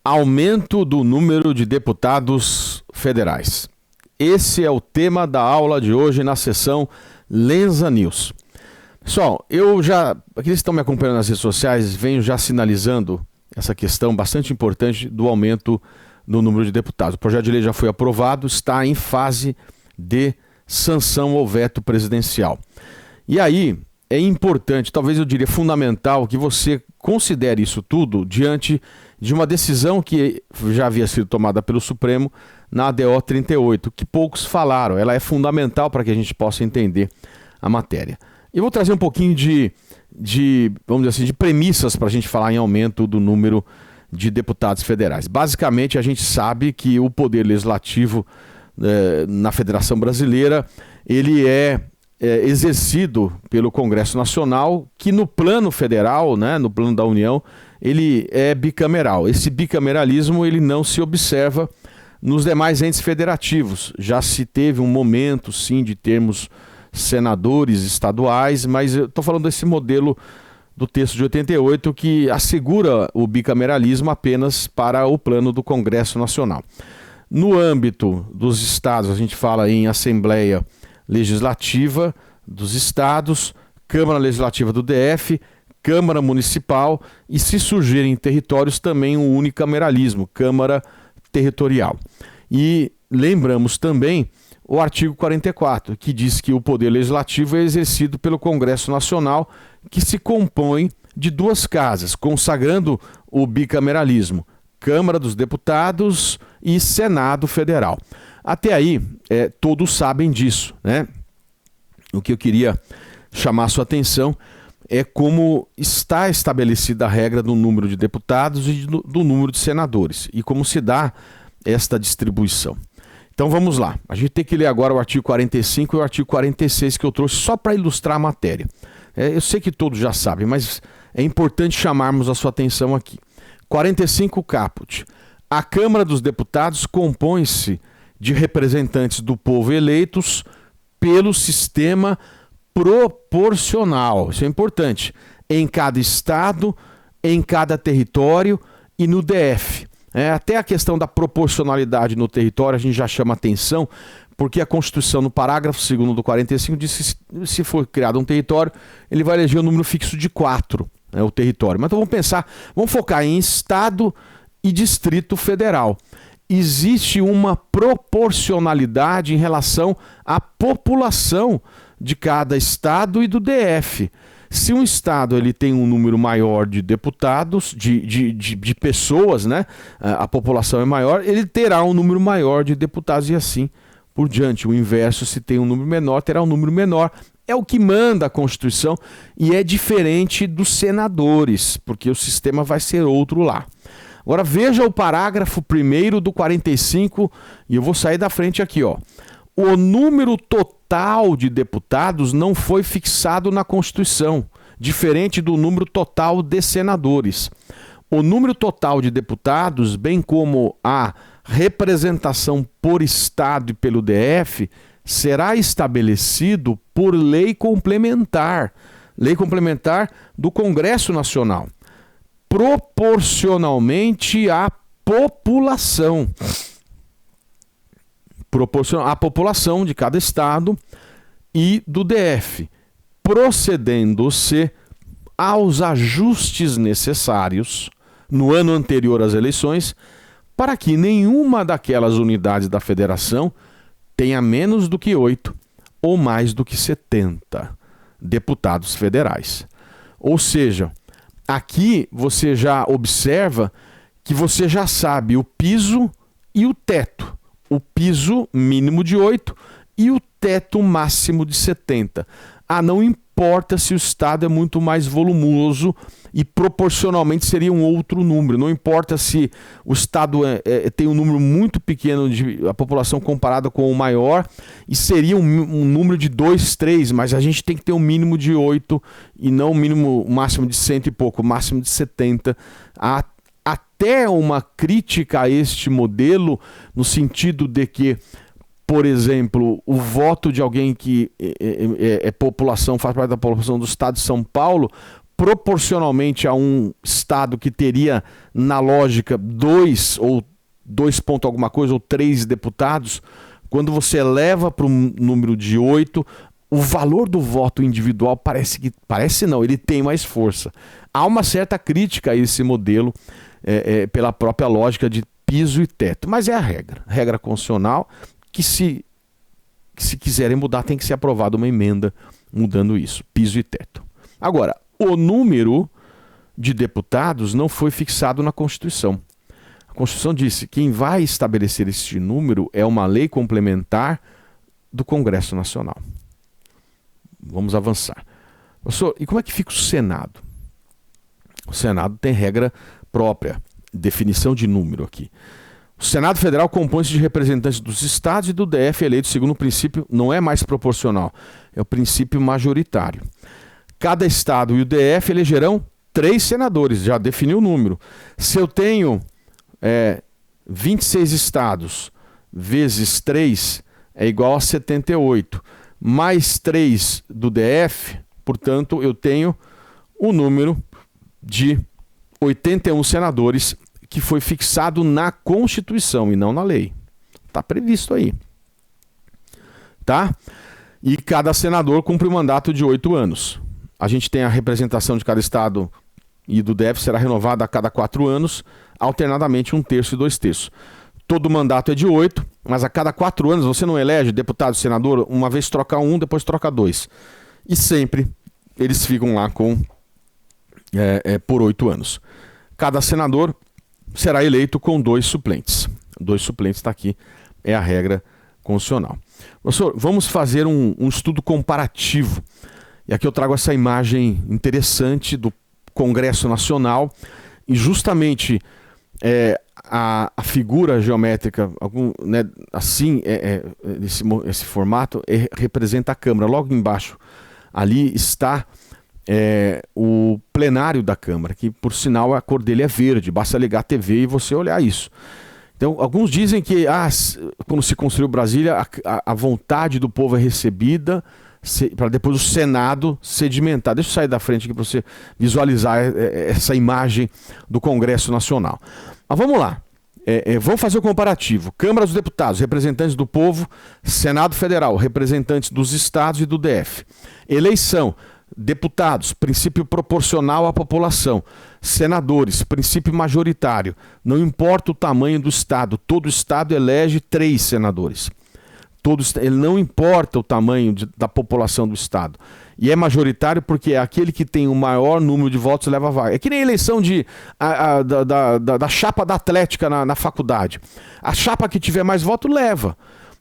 Aumento do número de deputados federais. Esse é o tema da aula de hoje na sessão Lenza News. Pessoal, aqueles que estão me acompanhando nas redes sociais, venho já sinalizando essa questão bastante importante do aumento do número de deputados. O projeto de lei já foi aprovado, está em fase de sanção ou veto presidencial. E aí é importante, talvez eu diria fundamental, que você considere isso tudo diante de uma decisão que já havia sido tomada pelo Supremo na ADO 38, que poucos falaram. Ela é fundamental para que a gente possa entender a matéria. Eu vou trazer um pouquinho vamos dizer assim, de premissas para a gente falar em aumento do número de deputados federais. Basicamente, a gente sabe que o Poder Legislativo na Federação Brasileira, ele é exercido pelo Congresso Nacional, que no plano federal, no plano da União, ele é bicameral. Esse bicameralismo ele não se observa nos demais entes federativos. Já se teve um momento, sim, de termos senadores estaduais, mas eu estou falando desse modelo do texto de 88 que assegura o bicameralismo apenas para o plano do Congresso Nacional. No âmbito dos estados, a gente fala em Assembleia Legislativa dos Estados, Câmara Legislativa do DF, Câmara Municipal e, se surgirem territórios, também um unicameralismo, Câmara Territorial. E lembramos também o artigo 44, que diz que o Poder Legislativo é exercido pelo Congresso Nacional, que se compõe de duas casas, consagrando o bicameralismo, Câmara dos Deputados e Senado Federal. Até aí, todos sabem disso, né? O que eu queria chamar a sua atenção é como está estabelecida a regra do número de deputados e do número de senadores e como se dá esta distribuição. Então vamos lá, a gente tem que ler agora o artigo 45 e o artigo 46 que eu trouxe só para ilustrar a matéria. Eu sei que todos já sabem, mas é importante chamarmos a sua atenção aqui. 45 caput. A Câmara dos Deputados compõe-se de representantes do povo eleitos pelo sistema proporcional. Isso é importante. Em cada estado, em cada território e no DF. Até a questão da proporcionalidade no território a gente já chama atenção, porque a Constituição, no parágrafo 2º do 45, diz que se for criado um território, ele vai eleger um número fixo de 4, o território. Mas então vamos focar em estado e Distrito Federal. Existe uma proporcionalidade em relação à população de cada estado e do DF. Se um estado ele tem um número maior de deputados, de pessoas, a população é maior, ele terá um número maior de deputados e assim por diante. O inverso, se tem um número menor, terá um número menor. É o que manda a Constituição e é diferente dos senadores, porque o sistema vai ser outro lá. Agora veja o parágrafo 1º do 45 e eu vou sair da frente aqui, ó. O número total de deputados não foi fixado na Constituição, diferente do número total de senadores. O número total de deputados, bem como a representação por estado e pelo DF, será estabelecido por lei complementar do Congresso Nacional, proporcionalmente à população. A população de cada estado e do DF, procedendo-se aos ajustes necessários no ano anterior às eleições para que nenhuma daquelas unidades da federação tenha menos do que 8 ou mais do que 70 deputados federais. Ou seja, aqui você já observa que você já sabe o piso e o teto. O piso mínimo de 8 e o teto máximo de 70. Não importa se o estado é muito mais volumoso e proporcionalmente seria um outro número. Não importa se o estado tem um número muito pequeno de a população comparada com o maior e seria um número de 2, 3, mas a gente tem que ter um mínimo de 8 e não o máximo de 100 e pouco, o máximo de 70. Até uma crítica a este modelo, no sentido de que, por exemplo, o voto de alguém que é população, faz parte da população do estado de São Paulo, proporcionalmente a um estado que teria, na lógica, 2 ou 2 ponto alguma coisa, ou 3 deputados, quando você eleva para um número de 8, o valor do voto individual parece não, ele tem mais força. Há uma certa crítica a esse modelo pela própria lógica de piso e teto, mas é a regra constitucional que se quiserem mudar tem que ser aprovada uma emenda mudando isso, piso e teto. Agora, o número de deputados não foi fixado na Constituição. A Constituição disse que quem vai estabelecer este número é uma lei complementar do Congresso Nacional. Vamos avançar. Professor, e como é que fica o Senado? O Senado tem regra própria, definição de número aqui. O Senado Federal compõe-se de representantes dos estados e do DF eleitos segundo o princípio, não é mais proporcional, é o princípio majoritário. Cada estado e o DF elegerão 3 senadores, já definiu o número. Se eu tenho 26 estados vezes 3 é igual a 78, mais 3 do DF, portanto eu tenho o número de 81 senadores que foi fixado na Constituição e não na lei. Está previsto aí. Tá? E cada senador cumpre um mandato de 8 anos. A gente tem a representação de cada estado e do DF será renovada a cada 4 anos, alternadamente 1/3 e 2/3. Todo mandato é de 8, mas a cada 4 anos você não elege deputado e senador, uma vez troca 1, depois troca 2. E sempre eles ficam lá por 8 anos. Cada senador será eleito com 2 suplentes. 2 suplentes está aqui, é a regra constitucional. Professor, vamos fazer um estudo comparativo. E aqui eu trago essa imagem interessante do Congresso Nacional e justamente a figura geométrica, assim, esse formato, representa a Câmara. Logo embaixo ali está o plenário da Câmara, que por sinal a cor dele é verde, basta ligar a TV e você olhar isso. Então, alguns dizem que quando se construiu Brasília, a vontade do povo é recebida para depois o Senado sedimentar. Deixa eu sair da frente aqui para você visualizar essa imagem do Congresso Nacional. Mas vamos lá. Vamos fazer o comparativo. Câmara dos Deputados, representantes do povo. Senado Federal, representantes dos estados e do DF. Eleição. Deputados, princípio proporcional à população. Senadores, princípio majoritário. Não importa o tamanho do estado, todo estado elege 3 senadores. Ele não importa o tamanho da população do estado. E é majoritário porque é aquele que tem o maior número de votos leva a vaga. É que nem a eleição da chapa da Atlética na faculdade. A chapa que tiver mais voto leva.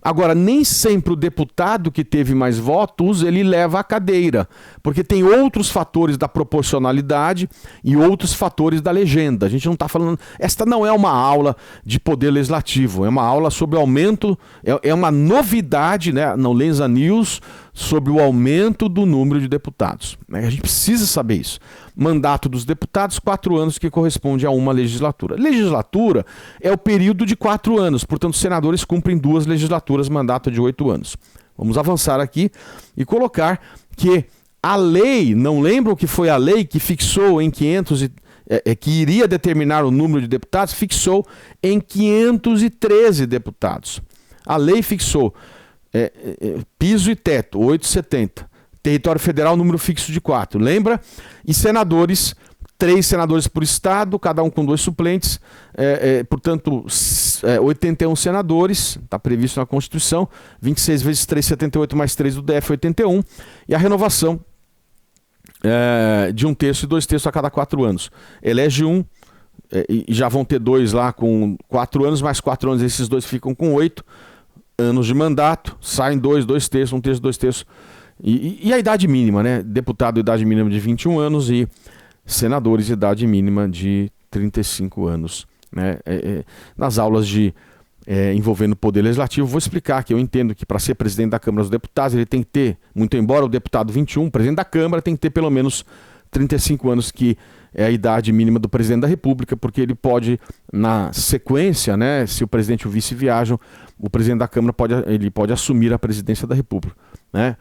Agora, nem sempre o deputado que teve mais votos, ele leva a cadeira, porque tem outros fatores da proporcionalidade e outros fatores da legenda. A gente não está falando... Esta não é uma aula de poder legislativo, é uma aula sobre aumento, é uma novidade, né, no Lenza News, sobre o aumento do número de deputados. A gente precisa saber isso. Mandato dos deputados, 4 anos, que corresponde a uma legislatura. Legislatura é o período de 4 anos, portanto, os senadores cumprem 2 legislaturas, mandato de 8 anos. Vamos avançar aqui e colocar que a lei, não lembram que foi a lei que fixou em 500 que iria determinar o número de deputados, fixou em 513 deputados. A lei fixou piso e teto, 870. Território Federal, número fixo de 4. Lembra? E senadores, 3 senadores por estado, cada um com 2 suplentes. Portanto, 81 senadores, está previsto na Constituição. 26 vezes 3, 78, mais 3 do DF, 81. E a renovação de 1/3 e 2/3 a cada 4 anos. Elege um, e já vão ter 2 lá com 4 anos, mais 4 anos, esses 2 ficam com 8 anos de mandato, saem 2, 2/3, 1/3, 2/3. E a idade mínima, né? Deputado, idade mínima de 21 anos e senadores, idade mínima de 35 anos. Né? Nas aulas envolvendo o Poder Legislativo, vou explicar que eu entendo que para ser presidente da Câmara dos Deputados, ele tem que ter, muito embora o deputado 21, presidente da Câmara, tem que ter pelo menos 35 anos, que é a idade mínima do presidente da República, porque ele pode, na sequência, né, se o presidente e o vice viajam, o presidente da Câmara pode assumir a presidência da República. Né?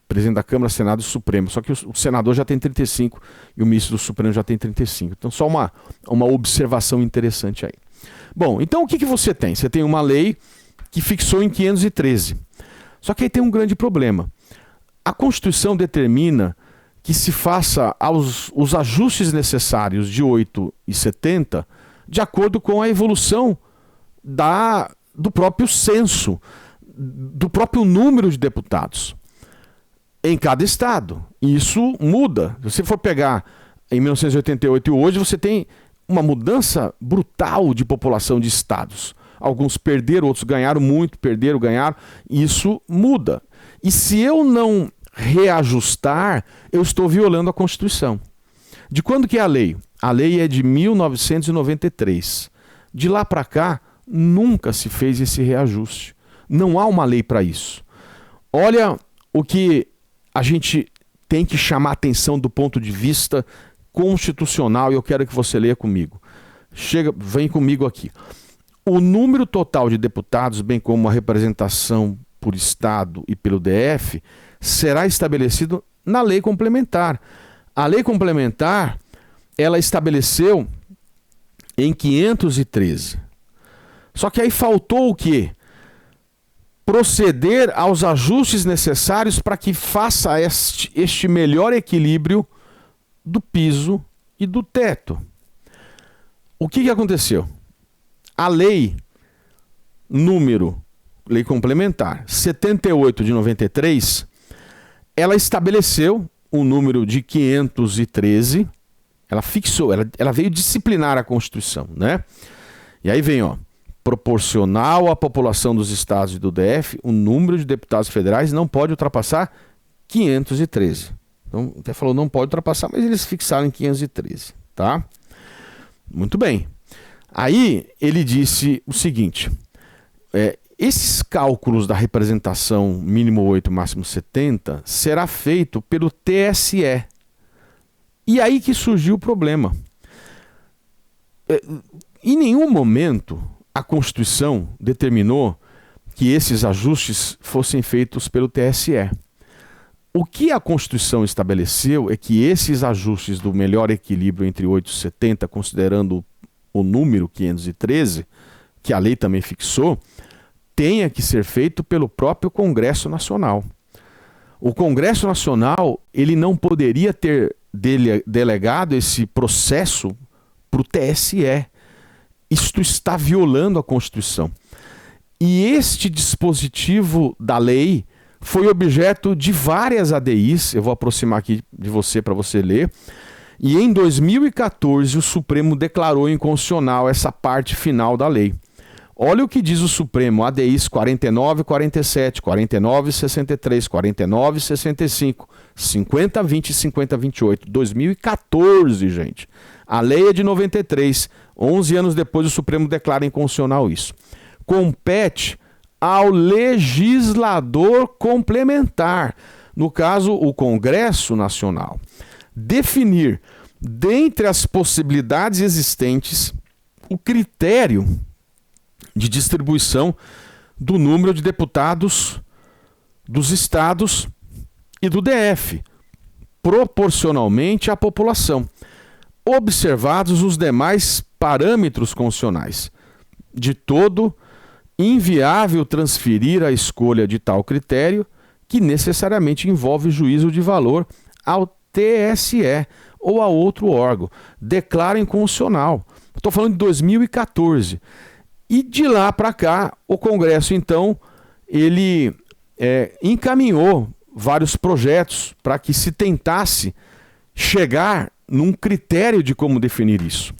presidente da Câmara, Senado e Supremo. Só que o senador já tem 35 e o ministro do Supremo já tem 35. Então, só uma observação interessante aí. Bom, então o que você tem? Você tem uma lei que fixou em 513. Só que aí tem um grande problema. A Constituição determina que se faça os ajustes necessários de 8,70 de acordo com a evolução do próprio censo, do próprio número de deputados em cada estado. E isso muda. Se você for pegar em 1988 e hoje, você tem uma mudança brutal de população de estados. Alguns perderam, outros ganharam muito, perderam, ganharam. Isso muda. E se eu não reajustar, eu estou violando a Constituição. De quando que é a lei? A lei é de 1993. De lá para cá, nunca se fez esse reajuste. Não há uma lei para isso. Olha o que a gente tem que chamar atenção do ponto de vista constitucional, e eu quero que você leia comigo. Vem comigo aqui. O número total de deputados, bem como a representação por Estado e pelo DF, será estabelecido na lei complementar. A lei complementar, ela estabeleceu em 513. Só que aí faltou o quê? Proceder aos ajustes necessários para que faça este melhor equilíbrio do piso e do teto. O que aconteceu? A lei lei complementar 78 de 93, ela estabeleceu um número de 513, ela fixou, ela veio disciplinar a Constituição, né? E aí vem, proporcional à população dos estados e do DF, o número de deputados federais não pode ultrapassar 513. Então, até falou não pode ultrapassar, mas eles fixaram em 513, tá? Muito bem. Aí ele disse o seguinte, esses cálculos da representação mínimo 8, máximo 70, será feito pelo TSE. E aí que surgiu o problema. Em nenhum momento a Constituição determinou que esses ajustes fossem feitos pelo TSE. O que a Constituição estabeleceu é que esses ajustes do melhor equilíbrio entre 8 e 70, considerando o número 513, que a lei também fixou, tenha que ser feito pelo próprio Congresso Nacional. O Congresso Nacional, ele não poderia ter delegado esse processo para o TSE. Isto está violando a Constituição. E este dispositivo da lei foi objeto de várias ADIs, eu vou aproximar aqui de você para você ler, e em 2014 o Supremo declarou inconstitucional essa parte final da lei. Olha o que diz o Supremo, ADIs 49, 47, 49, 63, 49, 65, 50, 20 e 50, 28. 2014, gente. A lei é de 93. 11 anos depois o Supremo declara inconstitucional isso. Compete ao legislador complementar, no caso o Congresso Nacional, definir, dentre as possibilidades existentes, o critério de distribuição do número de deputados dos estados e do DF, proporcionalmente à população, observados os demais parâmetros constitucionais. De todo, inviável transferir a escolha de tal critério, que necessariamente envolve juízo de valor, ao TSE ou a outro órgão. Declara inconstitucional. Estou falando de 2014. E de lá para cá, o Congresso, então, ele encaminhou vários projetos para que se tentasse chegar num critério de como definir isso.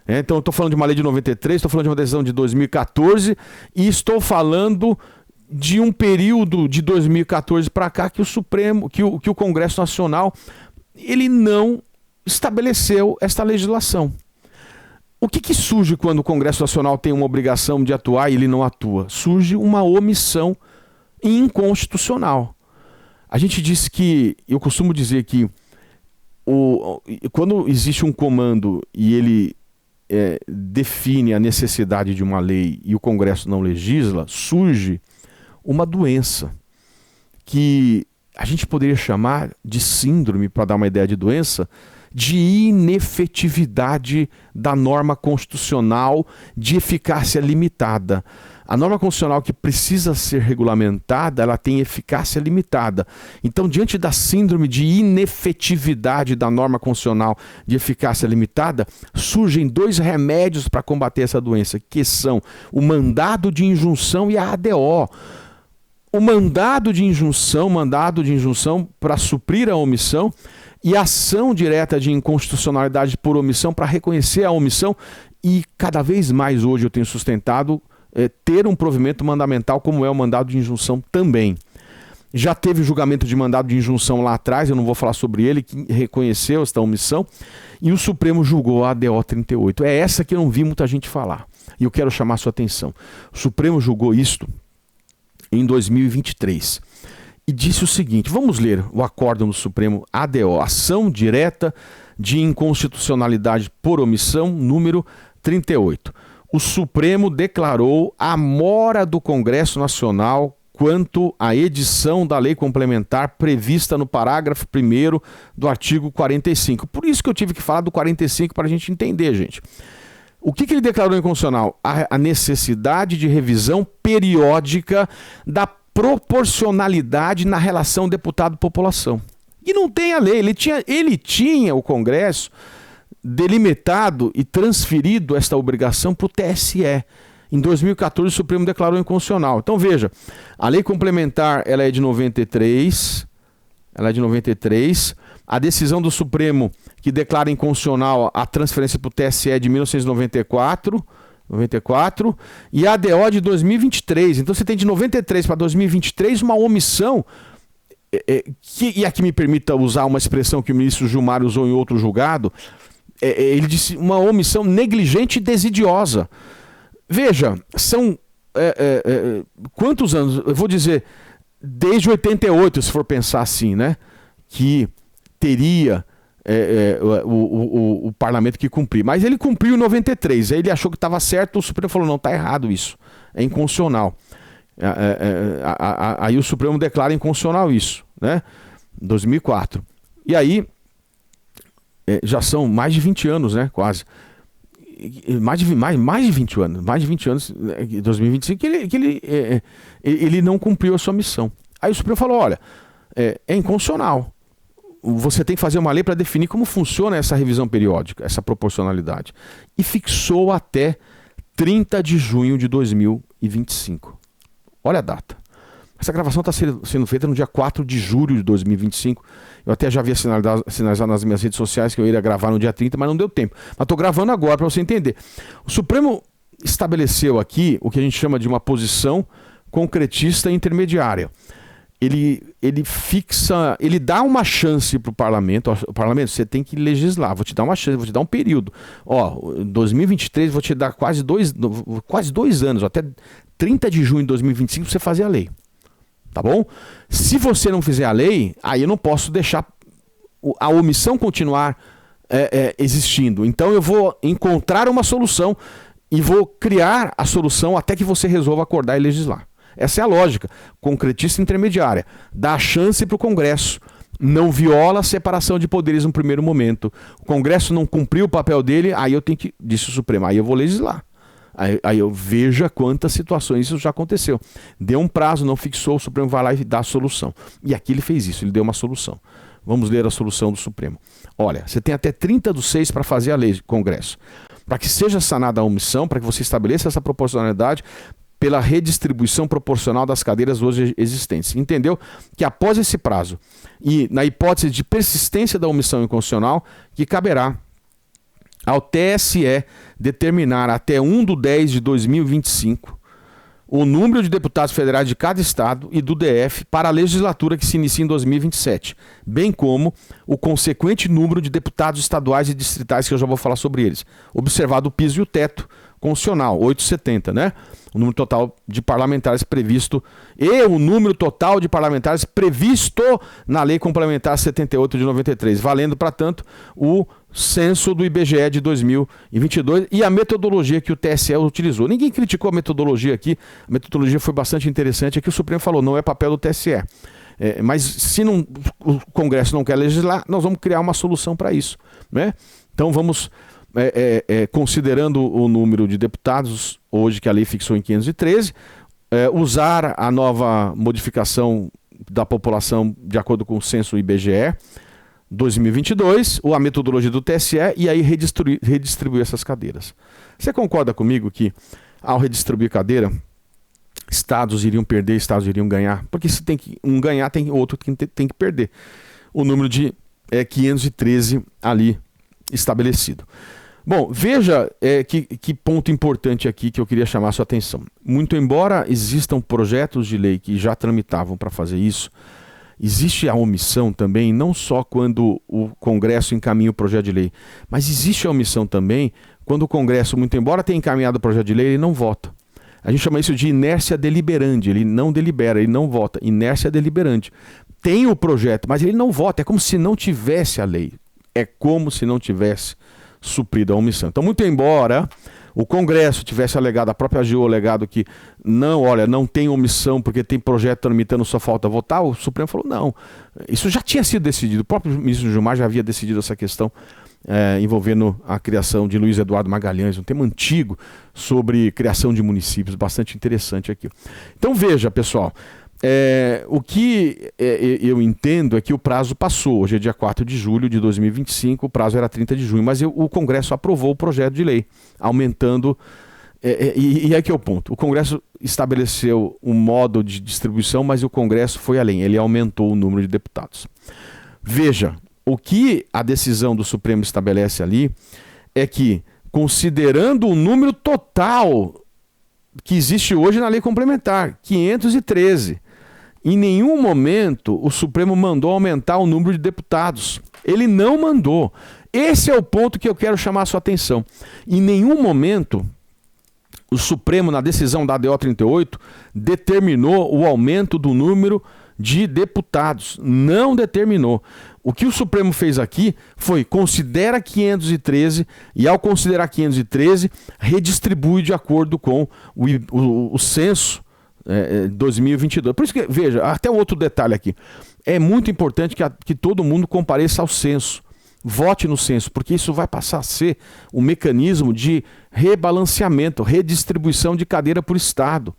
Então, eu estou falando de uma lei de 93, estou falando de uma decisão de 2014 e estou falando de um período de 2014 para cá que o Supremo, que o Congresso Nacional, ele não estabeleceu esta legislação. O que surge quando o Congresso Nacional tem uma obrigação de atuar e ele não atua? Surge uma omissão inconstitucional. A gente disse que, eu costumo dizer que quando existe um comando e ele define a necessidade de uma lei e o Congresso não legisla, surge uma doença, que a gente poderia chamar de síndrome, para dar uma ideia de doença, de inefetividade da norma constitucional de eficácia limitada. A norma constitucional que precisa ser regulamentada, ela tem eficácia limitada. Então, diante da síndrome de inefetividade da norma constitucional de eficácia limitada, surgem dois remédios para combater essa doença, que são o mandado de injunção e a ADO. O mandado de injunção para suprir a omissão, e ação direta de inconstitucionalidade por omissão para reconhecer a omissão, e cada vez mais hoje eu tenho sustentado ter um provimento mandamental como é o mandado de injunção também. Já teve julgamento de mandado de injunção lá atrás, eu não vou falar sobre ele, que reconheceu esta omissão, e o Supremo julgou a ADO 38. É essa que eu não vi muita gente falar, e eu quero chamar a sua atenção. O Supremo julgou isto em 2023. E disse o seguinte, vamos ler o acórdão do Supremo ADO, Ação Direta de Inconstitucionalidade por Omissão, número 38. O Supremo declarou a mora do Congresso Nacional quanto à edição da lei complementar prevista no parágrafo 1º do artigo 45. Por isso que eu tive que falar do 45 para a gente entender, gente. O que ele declarou inconstitucional? A necessidade de revisão periódica da proporcionalidade na relação deputado-população. E não tem a lei, ele tinha o Congresso delimitado e transferido esta obrigação para o TSE. Em 2014 o Supremo declarou inconstitucional. Então veja, a lei complementar ela é de 93, a decisão do Supremo que declara inconstitucional a transferência para o TSE é de 1994, e a ADO de 2023. Então você tem de 93 para 2023 uma omissão, e aqui me permita usar uma expressão que o ministro Gilmar usou em outro julgado, ele disse uma omissão negligente e desidiosa. Veja, são quantos anos? Eu vou dizer, desde 88, se for pensar assim, né? Que teria o parlamento que cumprir. Mas ele cumpriu em 93, aí ele achou que estava certo, o Supremo falou, não, está errado isso, é inconstitucional. Aí o Supremo declara inconstitucional isso, né? 2004. E aí, já são mais de 20 anos, né? Quase. Mais de 20 anos, em 2025, que ele não cumpriu a sua missão. Aí o Supremo falou, olha, é inconstitucional. Você tem que fazer uma lei para definir como funciona essa revisão periódica, essa proporcionalidade. E fixou até 30 de junho de 2025. Olha a data. Essa gravação está sendo feita no dia 4 de julho de 2025. Eu até já havia sinalizado nas minhas redes sociais que eu iria gravar no dia 30, mas não deu tempo. Mas estou gravando agora para você entender. O Supremo estabeleceu aqui o que a gente chama de uma posição concretista intermediária. Ele fixa, ele dá uma chance para o parlamento. O parlamento, você tem que legislar, vou te dar uma chance, vou te dar um período. Ó, 2023 vou te dar quase dois anos, até 30 de junho de 2025 para você fazer a lei. Tá bom? Se você não fizer a lei, aí eu não posso deixar a omissão continuar existindo. Então eu vou encontrar uma solução e vou criar a solução até que você resolva acordar e legislar. Essa é a lógica concretista intermediária. Dá a chance para o Congresso. Não viola a separação de poderes no primeiro momento. O Congresso não cumpriu o papel dele, aí eu tenho que, disse o Supremo, aí eu vou legislar. Aí eu veja quantas situações isso já aconteceu. Deu um prazo, não fixou, o Supremo vai lá e dá a solução. E aqui ele fez isso, ele deu uma solução. Vamos ler a solução do Supremo. Olha, você tem até 30/6 para fazer a lei do Congresso. Para que seja sanada a omissão, para que você estabeleça essa proporcionalidade pela redistribuição proporcional das cadeiras hoje existentes. Entendeu? Que após esse prazo, e na hipótese de persistência da omissão inconstitucional, que caberá ao TSE determinar até 1/10/2025 o número de deputados federais de cada estado e do DF para a legislatura que se inicia em 2027, bem como o consequente número de deputados estaduais e distritais, que eu já vou falar sobre eles, observado o piso e o teto constitucional, 870, né? O número total de parlamentares previsto e o número total de parlamentares previsto na Lei Complementar 78 de 93, valendo, para tanto, o censo do IBGE de 2022 e a metodologia que o TSE utilizou. Ninguém criticou a metodologia aqui, a metodologia foi bastante interessante. Aqui o Supremo falou, não é papel do TSE. Mas se não, o Congresso não quer legislar, nós vamos criar uma solução para isso, né? Então vamos, considerando o número de deputados, hoje que a lei fixou em 513, usar a nova modificação da população de acordo com o censo IBGE 2022, ou a metodologia do TSE, e aí redistribuir essas cadeiras. Você concorda comigo que ao redistribuir cadeira, estados iriam perder, estados iriam ganhar? Porque se tem que um ganhar, tem outro que tem que perder. O número de 513 ali estabelecido. Bom, veja que ponto importante aqui que eu queria chamar a sua atenção. Muito embora existam projetos de lei que já tramitavam para fazer isso, existe a omissão também, não só quando o Congresso encaminha o projeto de lei, mas existe a omissão também quando o Congresso, muito embora tenha encaminhado o projeto de lei, ele não vota. A gente chama isso de inércia deliberante, ele não delibera, ele não vota, inércia deliberante. Tem o projeto, mas ele não vota, é como se não tivesse a lei, é como se não tivesse suprido a omissão. Então, muito embora o Congresso tivesse alegado, a própria AGU alegado que não, olha, não tem omissão porque tem projeto tramitando, só falta votar, o Supremo falou não. Isso já tinha sido decidido, o próprio ministro Gilmar já havia decidido essa questão envolvendo a criação de Luiz Eduardo Magalhães, um tema antigo sobre criação de municípios, bastante interessante aqui. Então veja, pessoal, o que eu entendo é que o prazo passou. Hoje é dia 4 de julho de 2025, o prazo era 30 de junho, mas o Congresso aprovou o projeto de lei, aumentando. E aí que é o ponto. O Congresso estabeleceu um modo de distribuição, mas o Congresso foi além, ele aumentou o número de deputados. Veja, o que a decisão do Supremo estabelece ali é que, considerando o número total que existe hoje na lei complementar, 513, em nenhum momento o Supremo mandou aumentar o número de deputados. Ele não mandou. Esse é o ponto que eu quero chamar a sua atenção. Em nenhum momento o Supremo, na decisão da ADO 38, determinou o aumento do número de deputados. Não determinou. O que o Supremo fez aqui foi considera 513 e, ao considerar 513, redistribui de acordo com o censo 2022. Por isso que, veja, até outro detalhe aqui. É muito importante que todo mundo compareça ao censo. Vote no censo, porque isso vai passar a ser um mecanismo de rebalanceamento, redistribuição de cadeira por estado.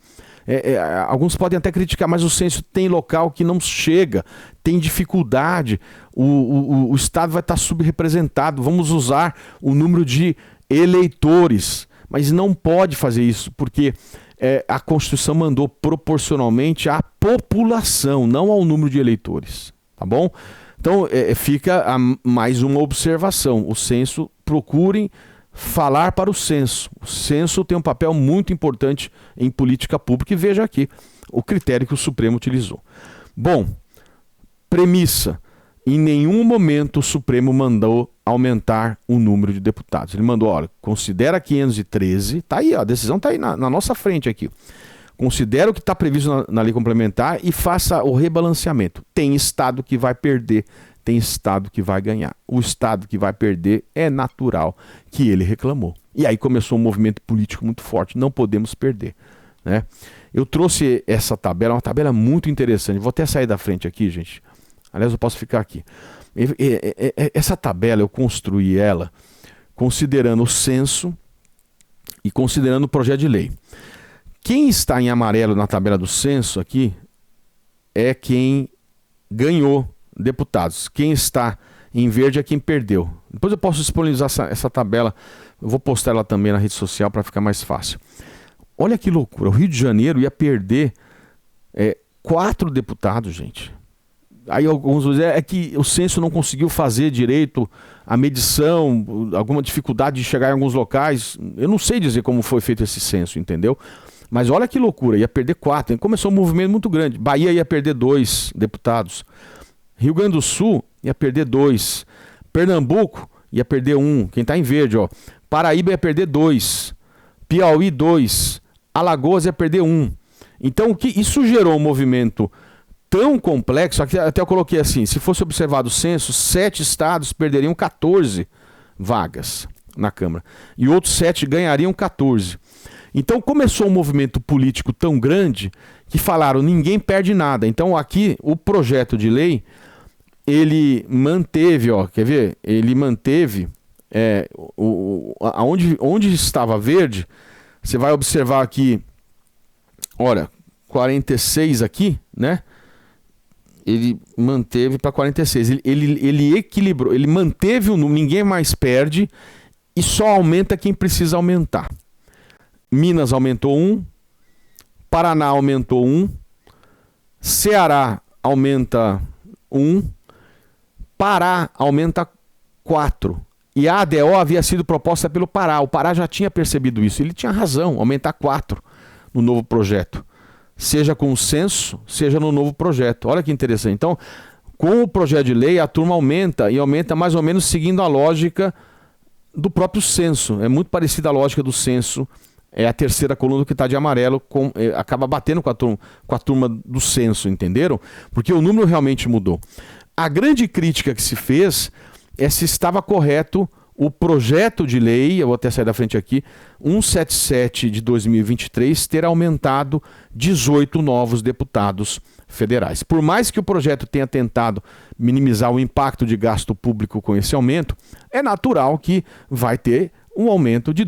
Alguns podem até criticar, mas o censo tem local que não chega, tem dificuldade, o estado vai estar subrepresentado, vamos usar o número de eleitores, mas não pode fazer isso, porque a Constituição mandou proporcionalmente à população, não ao número de eleitores, tá bom? Então fica mais uma observação, o censo, procurem falar para o censo. O censo tem um papel muito importante em política pública e veja aqui o critério que o Supremo utilizou. Bom, premissa, em nenhum momento o Supremo mandou aumentar o número de deputados. Ele mandou, olha, considera 513, tá aí, a decisão está aí na nossa frente aqui. Considera o que está previsto na lei complementar e faça o rebalanceamento. Tem estado que vai perder, tem estado que vai ganhar. O estado que vai perder é natural que ele reclamou. E aí começou um movimento político muito forte. Não podemos perder, né? Eu trouxe essa tabela, uma tabela muito interessante. Vou até sair da frente aqui, gente. Aliás, eu posso ficar aqui. Essa tabela, eu construí ela considerando o censo e considerando o projeto de lei. Quem está em amarelo na tabela do censo aqui é quem ganhou deputados. Quem está em verde é quem perdeu. Depois eu posso disponibilizar essa tabela. Eu vou postar ela também na rede social para ficar mais fácil. Olha que loucura. O Rio de Janeiro ia perder 4 deputados, gente. Aí alguns vão dizer que o censo não conseguiu fazer direito a medição, alguma dificuldade de chegar em alguns locais. Eu não sei dizer como foi feito esse censo, entendeu? Mas olha que loucura, ia perder 4. Começou um movimento muito grande. Bahia ia perder 2 deputados. Rio Grande do Sul ia perder 2. Pernambuco ia perder 1. Quem está em verde, ó. Paraíba ia perder 2. Piauí 2. Alagoas ia perder 1. Então isso gerou um movimento tão complexo, até eu coloquei assim, se fosse observado o censo, 7 estados perderiam 14 vagas na Câmara. E outros 7 ganhariam 14. Então começou um movimento político tão grande que falaram, ninguém perde nada. Então aqui o projeto de lei, ele manteve, ó, quer ver? Ele manteve onde estava verde, você vai observar aqui, olha, 46 aqui, né? Ele manteve para 46. Ele equilibrou, ele manteve o número, ninguém mais perde e só aumenta quem precisa aumentar. Minas aumentou 1, Paraná aumentou 1, Ceará aumenta 1, Pará aumenta 4. E a ADO havia sido proposta pelo Pará. O Pará já tinha percebido isso. Ele tinha razão, aumentar 4 no novo projeto. Seja com o censo, seja no novo projeto. Olha que interessante. Então, com o projeto de lei, a turma aumenta e aumenta mais ou menos seguindo a lógica do próprio censo. É muito parecida a lógica do censo. É a terceira coluna que está de amarelo, acaba batendo com a turma do censo, entenderam? Porque o número realmente mudou. A grande crítica que se fez é se estava correto o projeto de lei, eu vou até sair da frente aqui, 177 de 2023, ter aumentado 18 novos deputados federais. Por mais que o projeto tenha tentado minimizar o impacto de gasto público com esse aumento, é natural que vai ter um aumento de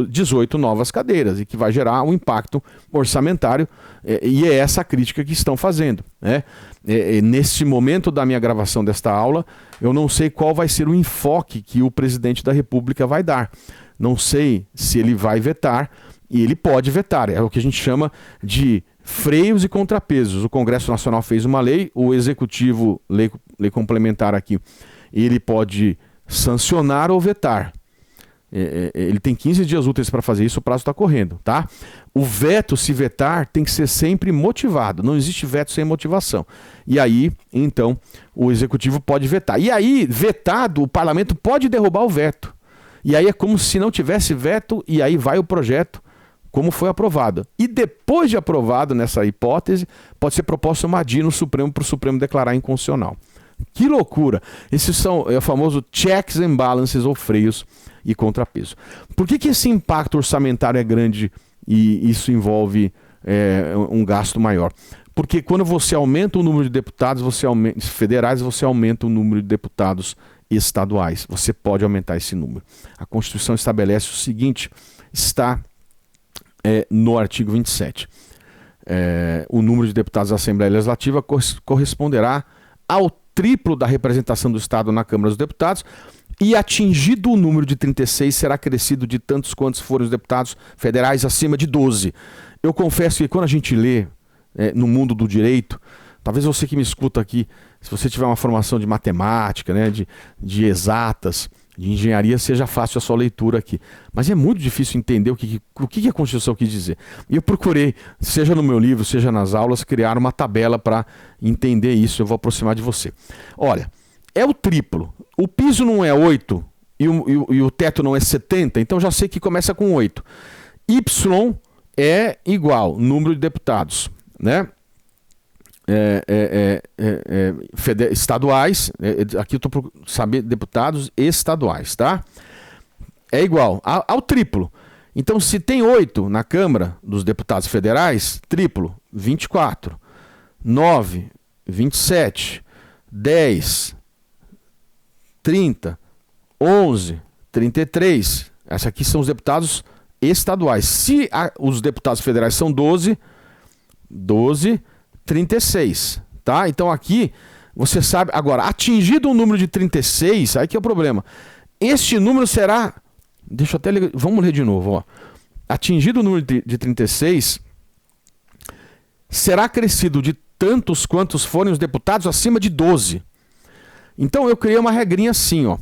18 novas cadeiras e que vai gerar um impacto orçamentário, e é essa a crítica que estão fazendo, né? Neste momento da minha gravação desta aula, eu não sei qual vai ser o enfoque que o presidente da República vai dar. Não sei se ele vai vetar, e ele pode vetar, é o que a gente chama de freios e contrapesos. O Congresso Nacional fez uma lei, o Executivo, lei complementar aqui, ele pode sancionar ou vetar. Ele tem 15 dias úteis para fazer isso, o prazo está correndo, tá? O veto, se vetar, tem que ser sempre motivado. Não existe veto sem motivação. E aí, então, o Executivo pode vetar. E aí, vetado, o Parlamento pode derrubar o veto. E aí é como se não tivesse veto, e aí vai o projeto como foi aprovado. E depois de aprovado, nessa hipótese, pode ser proposta uma ADI no Supremo para o Supremo declarar inconstitucional. Que loucura! Esses são o famoso checks and balances, ou freios e contrapeso. Por que esse impacto orçamentário é grande e isso envolve um gasto maior? Porque quando você aumenta o número de deputados federais, você aumenta o número de deputados estaduais. Você pode aumentar esse número. A Constituição estabelece o seguinte, está no artigo 27. O número de deputados da Assembleia Legislativa corresponderá ao triplo da representação do Estado na Câmara dos Deputados, e atingido o número de 36, será acrescido de tantos quantos forem os deputados federais acima de 12. Eu confesso que quando a gente lê no mundo do direito, talvez você que me escuta aqui, se você tiver uma formação de matemática, né, de exatas, de engenharia, seja fácil a sua leitura aqui. Mas é muito difícil entender o que a Constituição quis dizer. E eu procurei, seja no meu livro, seja nas aulas, criar uma tabela para entender isso. Eu vou aproximar de você. Olha, é o triplo. O piso não é 8 e o teto não é 70, então já sei que começa com 8. Y é igual número de deputados, né? Estaduais, aqui eu estou por saber deputados estaduais, tá? É igual ao triplo. Então, se tem 8 na Câmara dos Deputados Federais, triplo, 24, 9, 27, 10, 30, 11, 33. Esses aqui são os deputados estaduais. Se os deputados federais são 12, 36, tá? Então aqui, você sabe... Agora, atingido o número de 36, aí que é o problema. Este número será... Deixa eu até ler... Vamos ler de novo, ó. Atingido o número de 36, será acrescido de tantos quantos forem os deputados acima de 12. Então eu criei uma regrinha assim, ó.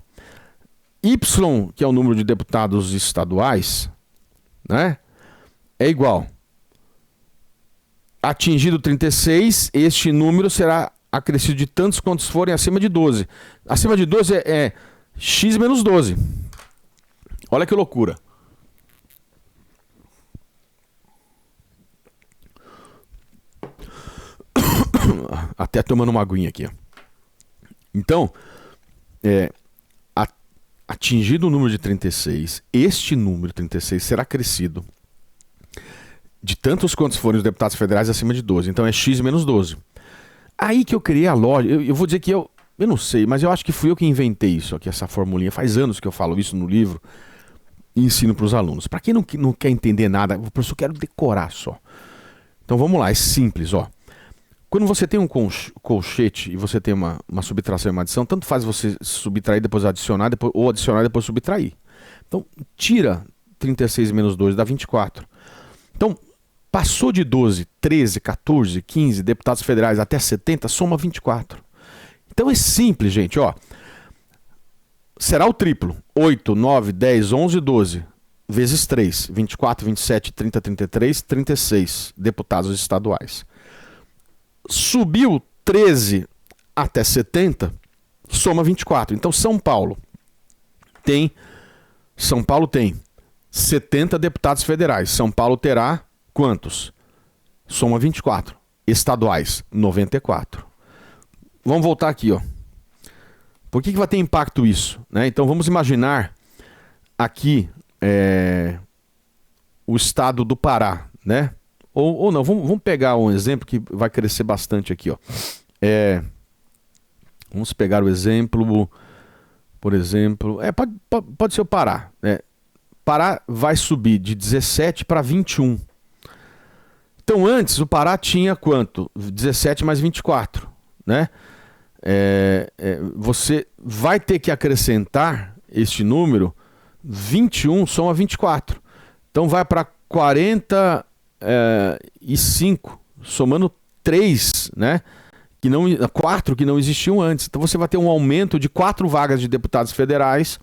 Y, que é o número de deputados estaduais, né? É igual. Atingido 36, este número será acrescido de tantos quantos forem acima de 12. Acima de 12 é x menos 12. Olha que loucura. Até tomando uma aguinha aqui. Então, atingido o número de 36, este número 36 será acrescido de tantos quantos forem os deputados federais acima de 12. Então é X menos 12. Aí que eu criei a lógica. Eu vou dizer que eu não sei, mas eu acho que fui eu que inventei isso aqui, essa formulinha. Faz anos que eu falo isso no livro e ensino para os alunos. Para quem não quer entender nada, o professor quer decorar só. Então vamos lá, é simples, ó. Quando você tem um colchete e você tem uma subtração e uma adição, tanto faz você subtrair, depois adicionar, ou adicionar e depois subtrair. Então, tira 36 menos 2, dá 24. Então, passou de 12, 13, 14, 15 deputados federais até 70, soma 24. Então é simples, gente, ó. Será o triplo. 8, 9, 10, 11, 12, vezes 3. 24, 27, 30, 33, 36 deputados estaduais. Subiu 13 até 70, soma 24. Então São Paulo tem 70 deputados federais. São Paulo terá quantos? Soma 24. Estaduais, 94. Vamos voltar aqui, ó. Por que vai ter impacto isso? Né? Então vamos imaginar aqui o estado do Pará, né? Ou não, vamos pegar um exemplo que vai crescer bastante aqui, ó. Vamos pegar o exemplo, por exemplo, pode ser o Pará, né? Pará vai subir de 17 para 21. Então antes o Pará tinha quanto? 17 mais 24, né? Você vai ter que acrescentar este número, 21 soma 24. Então vai para 45, somando 3, né? 4 que não existiam antes. Então você vai ter um aumento de 4 vagas de deputados federais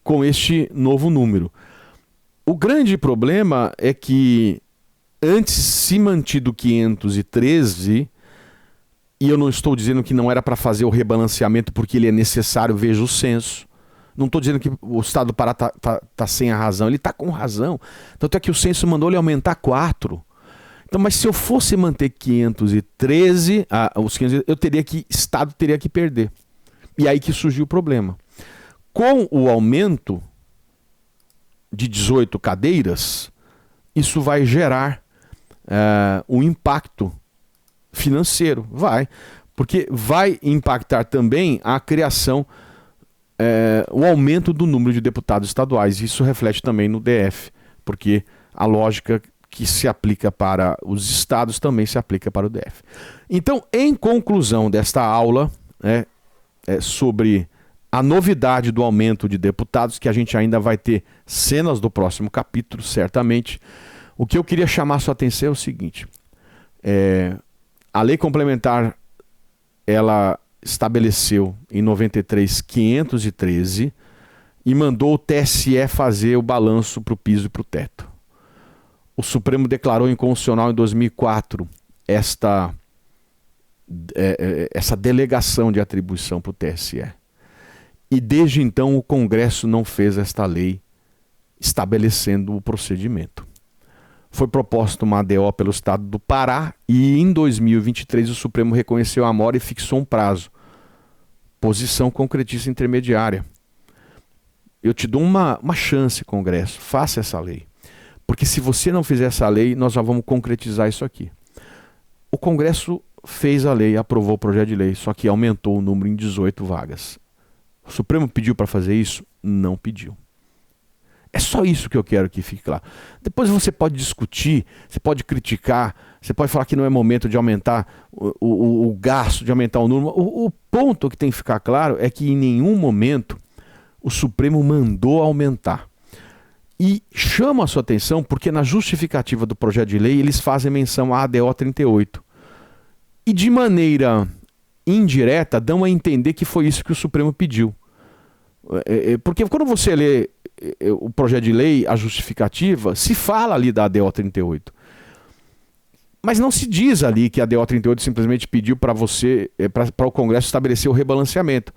com este novo número. O grande problema é que antes, se mantido 513, e eu não estou dizendo que não era para fazer o rebalanceamento porque ele é necessário, veja o censo. Não estou dizendo que o estado do Pará tá sem a razão, ele está com razão. Tanto é que o censo mandou ele aumentar 4. Então, mas se eu fosse manter 513, os 500, Estado teria que perder. E aí que surgiu o problema. Com o aumento de 18 cadeiras, isso vai gerar um impacto financeiro. Porque vai impactar também a criação, o aumento do número de deputados estaduais. Isso reflete também no DF, porque a lógica que se aplica para os estados também se aplica para o DF. Então, em conclusão desta aula, sobre a novidade do aumento de deputados, que a gente ainda vai ter cenas do próximo capítulo, certamente, o que eu queria chamar a sua atenção é o seguinte: a lei complementar, ela estabeleceu em 93 513 e mandou o TSE fazer o balanço para o piso e para o teto. O Supremo declarou inconstitucional em 2004 essa delegação de atribuição para o TSE. E desde então o Congresso não fez esta lei estabelecendo o procedimento. Foi proposta uma ADO pelo estado do Pará e em 2023 o Supremo reconheceu a mora e fixou um prazo. Posição concretista intermediária. Eu te dou uma chance, Congresso, faça essa lei. Porque se você não fizer essa lei, nós já vamos concretizar isso aqui. O Congresso fez a lei, aprovou o projeto de lei, só que aumentou o número em 18 vagas. O Supremo pediu para fazer isso? Não pediu. É só isso que eu quero que fique claro. Depois você pode discutir, você pode criticar, você pode falar que não é momento de aumentar o gasto, de aumentar o número. O ponto que tem que ficar claro é que em nenhum momento o Supremo mandou aumentar. E chama a sua atenção porque na justificativa do projeto de lei eles fazem menção à ADO 38. E de maneira indireta dão a entender que foi isso que o Supremo pediu. Porque quando você lê o projeto de lei, a justificativa, se fala ali da ADO 38. Mas não se diz ali que a ADO 38 simplesmente pediu para o Congresso estabelecer o rebalanceamento.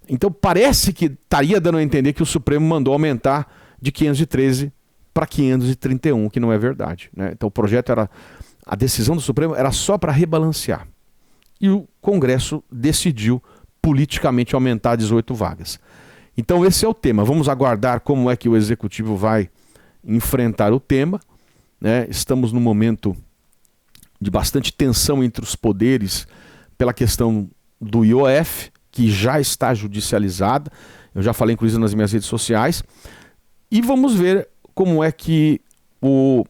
Então parece que estaria dando a entender que o Supremo mandou aumentar de 513 para 531, que não é verdade, né? Então o projeto a decisão do Supremo era só para rebalancear. E o Congresso decidiu politicamente aumentar 18 vagas. Então esse é o tema. Vamos aguardar como é que o Executivo vai enfrentar o tema, né? Estamos num momento de bastante tensão entre os poderes pela questão do IOF, que já está judicializada. Eu já falei inclusive nas minhas redes sociais. E vamos ver como é que o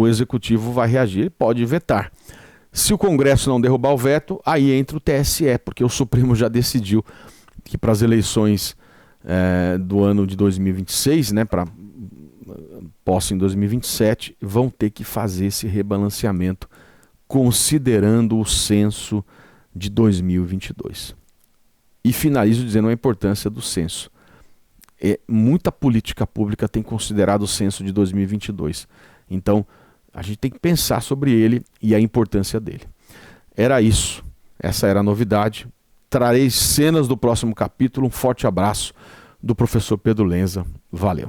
Executivo vai reagir. Ele pode vetar. Se o Congresso não derrubar o veto, aí entra o TSE, porque o Supremo já decidiu que para as eleições do ano de 2026, né, para posse em 2027, vão ter que fazer esse rebalanceamento considerando o censo de 2022. E finalizo dizendo a importância do censo. Muita política pública tem considerado o censo de 2022. Então, a gente tem que pensar sobre ele e a importância dele. Era isso. Essa era a novidade. Trarei cenas do próximo capítulo. Um forte abraço do professor Pedro Lenza. Valeu.